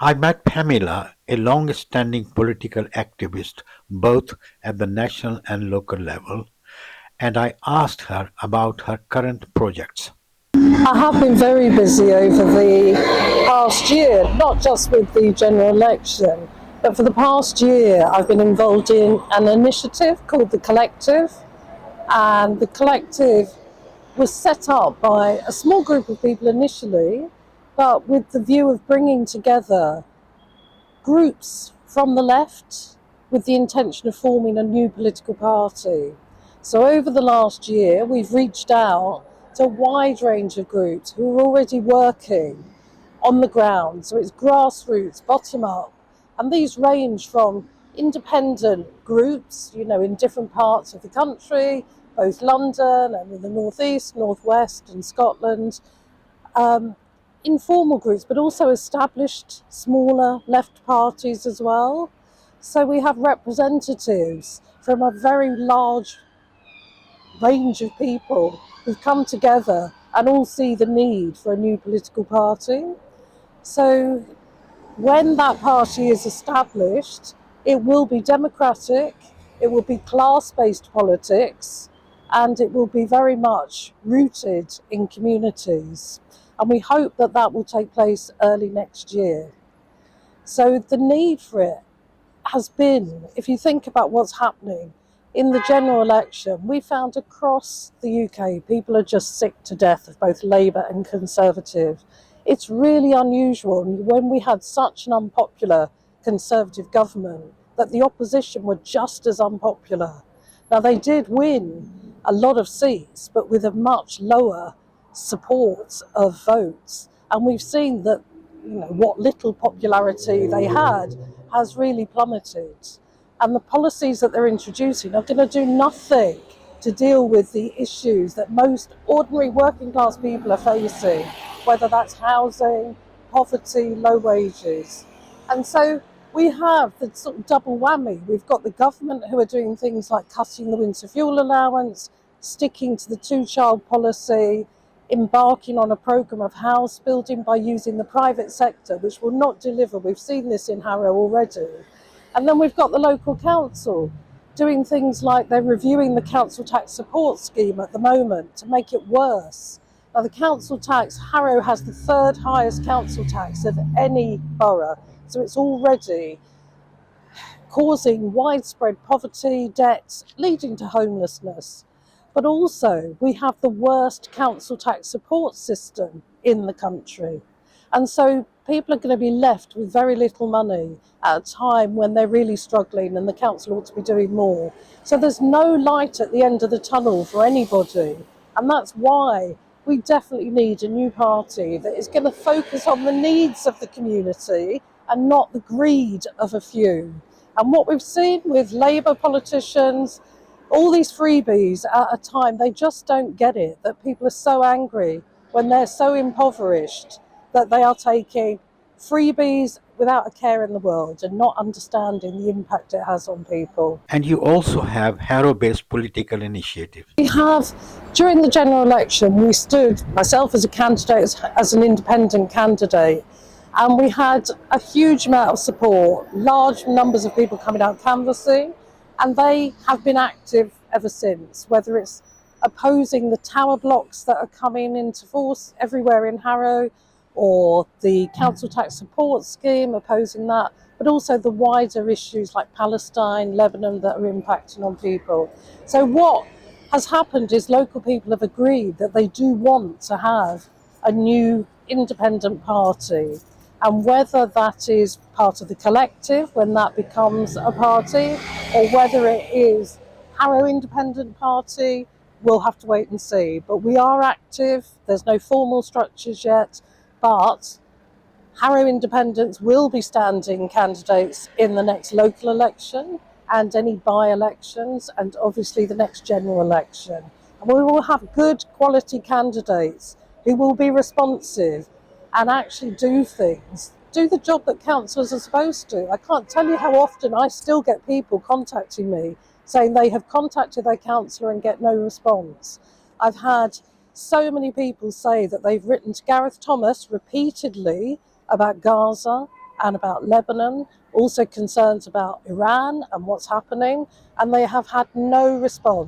I met Pamela, a long-standing political activist both at the national and local level, and I asked her about her current projects. I have been very busy over the past year, not just with the general election, but for the past year I've been involved in an initiative called The Collective, and The Collective was set up by a small group of people initially, but with the view of bringing together groups from the left with the intention of forming a new political party. So over the last year, we've reached out to a wide range of groups who are already working on the ground. So it's grassroots, bottom up. And these range from independent groups, in different parts of the country, both London and in the northeast, northwest and Scotland, informal groups, but also established smaller left parties as well. So we have representatives from a very large range of people who've come together and all see the need for a new political party. So when that party is established, it will be democratic, it will be class-based politics, and it will be very much rooted in communities. And we hope that that will take place early next year. So the need for it has been, if you think about what's happening in the general election, we found across the UK people are just sick to death of both Labour and Conservative. It's really unusual when we had such an unpopular Conservative government that the opposition were just as unpopular. Now they did win a lot of seats, but with a much lower support of votes. And we've seen that what little popularity they had has really plummeted. And the policies that they're introducing are going to do nothing to deal with the issues that most ordinary working class people are facing, whether that's housing, poverty, low wages. And so we have the sort of double whammy. We've got the government who are doing things like cutting the winter fuel allowance, sticking to the two-child policy, embarking on a programme of house building by using the private sector, which will not deliver. We've seen this in Harrow already. And then we've got the local council doing things like they're reviewing the council tax support scheme at the moment to make it worse. Now the council tax, Harrow has the third highest council tax of any borough. So it's already causing widespread poverty, debt, leading to homelessness. But also we have the worst council tax support system in the country. And so people are going to be left with very little money at a time when they're really struggling and the council ought to be doing more. So there's no light at the end of the tunnel for anybody. And that's why we definitely need a new party that is going to focus on the needs of the community and not the greed of a few. And what we've seen with Labour politicians, all these freebies at a time, they just don't get it, that people are so angry when they're so impoverished that they are taking freebies without a care in the world and not understanding the impact it has on people. And you also have Harrow-based political initiatives. We have, during the general election, we stood, myself as a candidate, as an independent candidate, and we had a huge amount of support, large numbers of people coming out canvassing, and they have been active ever since, whether it's opposing the tower blocks that are coming into force everywhere in Harrow, or the council tax support scheme, opposing that, but also the wider issues like Palestine, Lebanon that are impacting on people. So what has happened is local people have agreed that they do want to have a new independent party. And whether that is part of the collective when that becomes a party, or whether it is Harrow Independent Party, we'll have to wait and see. But we are active, there's no formal structures yet, but Harrow Independents will be standing candidates in the next local election and any by-elections and obviously the next general election. And we will have good quality candidates who will be responsive and actually do things, do the job that councillors are supposed to. I can't tell you how often I still get people contacting me saying they have contacted their councillor and get no response. I've had so many people say that they've written to Gareth Thomas repeatedly about Gaza and about Lebanon, also concerns about Iran and what's happening, and they have had no response.